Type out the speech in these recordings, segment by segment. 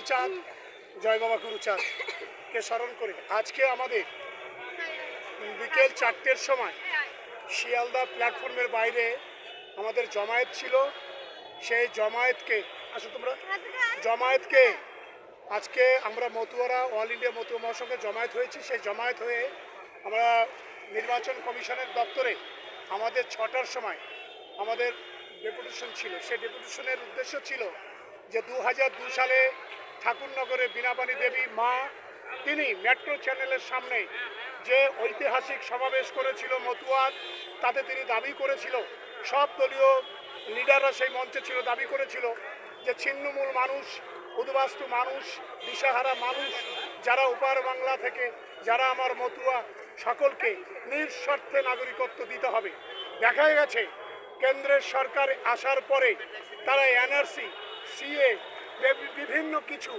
হরিচাঁদ, জয় বাবা গুরুচাঁদকে স্মরণ করে আজকে আমাদের বিকেল 4টের সময় শিয়ালদা প্ল্যাটফর্মের বাইরে আমাদের জমায়েত ছিল। সেই জমায়েতকে জমায়েতকে আজকে আমরা মতুয়ারা অল ইন্ডিয়া মতুয়া মহাসংঘে জমায়েত হয়েছি। সেই জমায়েত হয়ে আমরা নির্বাচন কমিশনের দপ্তরে আমাদের 6টার সময় আমাদের ডেপুটেশন ছিল। সেই ডেপুটেশনের উদ্দেশ্য ছিল যে 2002 সালে ঠাকুরনগরে বীণাপাণি দেবী মা তিনি মেট্রো চ্যানেলের সামনে যে ঐতিহাসিক সমাবেশ করেছিল মতুয়ার, তাতে তিনি দাবি করেছিল, সব দলীয় লিডাররা সেই মঞ্চে ছিল, দাবি করেছিল যে ছিন্নমূল মানুষ, উদ্বাস্তু মানুষ, দিশাহারা মানুষ, যারা উপার বাংলা থেকে যারা আমার মতুয়া সকলকে নিঃস্বার্থে নাগরিকত্ব দিতে হবে। দেখা গেছে কেন্দ্রের সরকার আসার পরে তারা এনআরসি, সিএ বিভিন্ন কিছু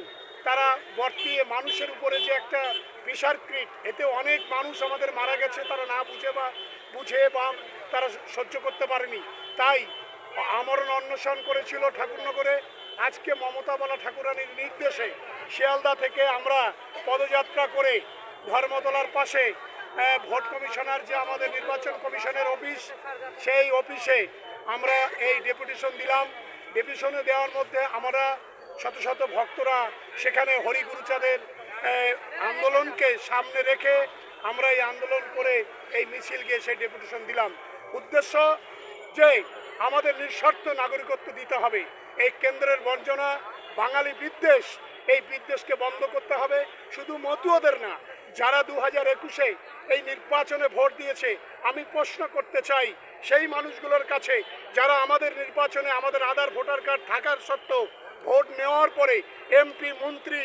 তারা বর্তিয়ে মানুষের উপরে যে একটা প্রেশারক্রিট, এতে অনেক মানুষ আমাদের মারা গেছে, তারা না বুঝে বা তারা সহ্য করতে পারেনি, তাই আমরণ অন্বেষণ করেছিল ঠাকুরনগরে। আজকে মমতা বলা ঠাকুরানীর নির্দেশে শিয়ালদা থেকে আমরা পদযাত্রা করে ধর্মতলার পাশে ভোট কমিশনার যে আমাদের নির্বাচন কমিশনের অফিস, সেই অফিসে আমরা এই ডেপুটেশন দিলাম। ডেপুটেশনে দেওয়ার মধ্যে আমরা শত শত ভক্তরা সেখানে হরি গুরুচাঁদের আন্দোলনকে সামনে রেখে আমরা এই আন্দোলন করে এই মিছিল গিয়ে সেই ডেপুটেশন দিলাম। উদ্দেশ্য যে আমাদের নিঃশর্ত নাগরিকত্ব দিতে হবে। এই কেন্দ্রের বঞ্চনা, বাঙালি বিদ্বেষ, এই বিদ্বেষকে বন্ধ করতে হবে। শুধু মতুয়াদের না, যারা 2021-এ এই নির্বাচনে ভোট দিয়েছে, আমি প্রশ্ন করতে চাই সেই মানুষগুলোর কাছে যারা আমাদের নির্বাচনে আমাদের আধার ভোটার কার্ড থাকার সত্ত্বেও ভোট নেওয়ার পরে এমপি মন্ত্রী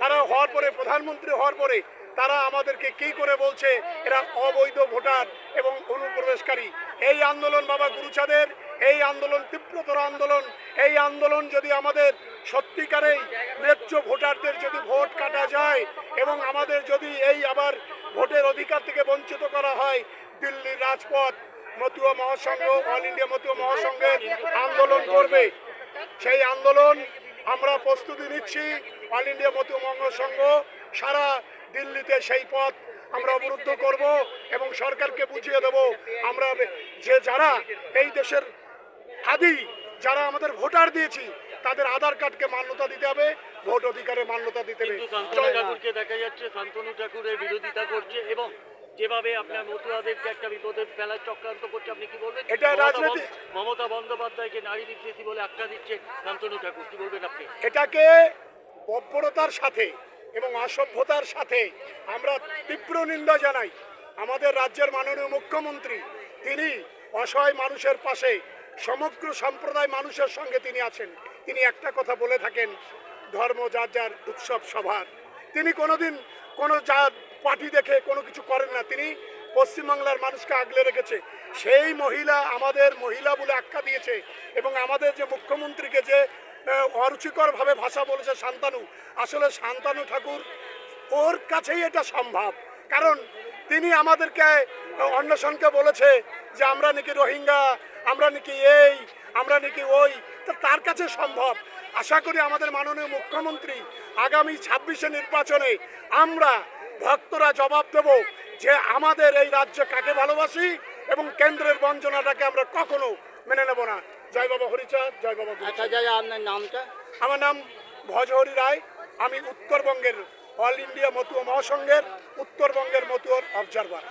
তারা হওয়ার পরে প্রধানমন্ত্রী হওয়ার পরে তারা আমাদেরকে কি করে বলছে এরা অবৈধ ভোটার এবং অনুপ্রবেশকারী। এই আন্দোলন বাবা গুরুচাঁদের, এই আন্দোলন তীব্রতর আন্দোলন। এই আন্দোলন যদি আমাদের সত্যিকারেই ন্যায্য ভোটারদের যদি ভোট কাটা যায় এবং আমাদের যদি এই আবার ভোটের অধিকার থেকে বঞ্চিত করা হয়, দিল্লির রাজপথ মতুয়া মহাসংঘ, অল ইন্ডিয়া মতুয়া মহাসংঘের আন্দোলন করবে। সেই আন্দোলন আমরা প্রস্তুতি নিচ্ছি। অল ইন্ডিয়া মতুয়া মহাসংঘ সারা দিল্লিতে সেই পথ আমরা অবরুদ্ধ করব এবং সরকারকে বুঝিয়ে দেব আমরা যে যারা এই দেশের আদি যারা আমাদের ভোটার দিয়েছি তাদের আধার কার্ডকে মান্যতা দিতে হবে, ভোট অধিকারে মান্যতা দিতে হবে। শান্তনু ঠাকুরকে দেখা যাচ্ছে শান্তনু ঠাকুরের বিরোধিতা করছে এবং যেভাবে আপনার মতুয়াদেরকে একটা বিপদে ফেলার চক্রান্ত করছে, আপনি কি বলবেন? এটা রাজনীতি। মমতা বন্দ্যোপাধ্যায়কে নারী বিদ্বেষী বলে আখ্যা দিচ্ছে শান্তনু ঠাকুর, কি বলবেন আপনি? এটাকে বর্বরতার সাথে এবং অসভ্যতার সাথে আমরা তীব্র নিন্দা জানাই। আমাদের রাজ্যের মাননীয় মুখ্যমন্ত্রী তিনি অসহায় মানুষের পাশে, সমগ্র সম্প্রদায় মানুষের সঙ্গে তিনি আছেন। তিনি একটা কথা বলে থাকেন, ধর্ম যার যার উৎসব সভার। তিনি কোনোদিন কোনো জাত পার্টি দেখে কোনো কিছু করেন না। তিনি পশ্চিমবাংলার মানুষকে আগলে রেখেছে। সেই মহিলা আমাদের মহিলা বলে আখ্যা দিয়েছে এবং আমাদের যে মুখ্যমন্ত্রীকে যে অরুচিকরভাবে ভাষা বলেছে শান্তনু, আসলে শান্তনু ঠাকুর ওর কাছেই এটা সম্ভব। কারণ তিনি আমাদেরকে অন্বেষণকে বলেছে যে আমরা নাকি রোহিঙ্গা, আমরা নাকি এই, আমরা নাকি ওই, তো তার কাছে সম্ভব। আশা করি আমাদের মাননীয় মুখ্যমন্ত্রী আগামী 26-এ নির্বাচনে আমরা ভক্তরা জবাব দেব যে আমাদের এই রাজ্যে কাকে ভালোবাসি এবং কেন্দ্রের বঞ্চনাটাকে আমরা কখনো মেনে নেব না। জয় বাবা হরিচাঁদ, জয় বাবা। আচ্ছা, আপনার নামটা? আমার নাম ভজহরি রায়। আমি উত্তরবঙ্গের অল ইন্ডিয়া মতুয়া মহাসংঘের উত্তরবঙ্গের মতুয়ার অবজারভার।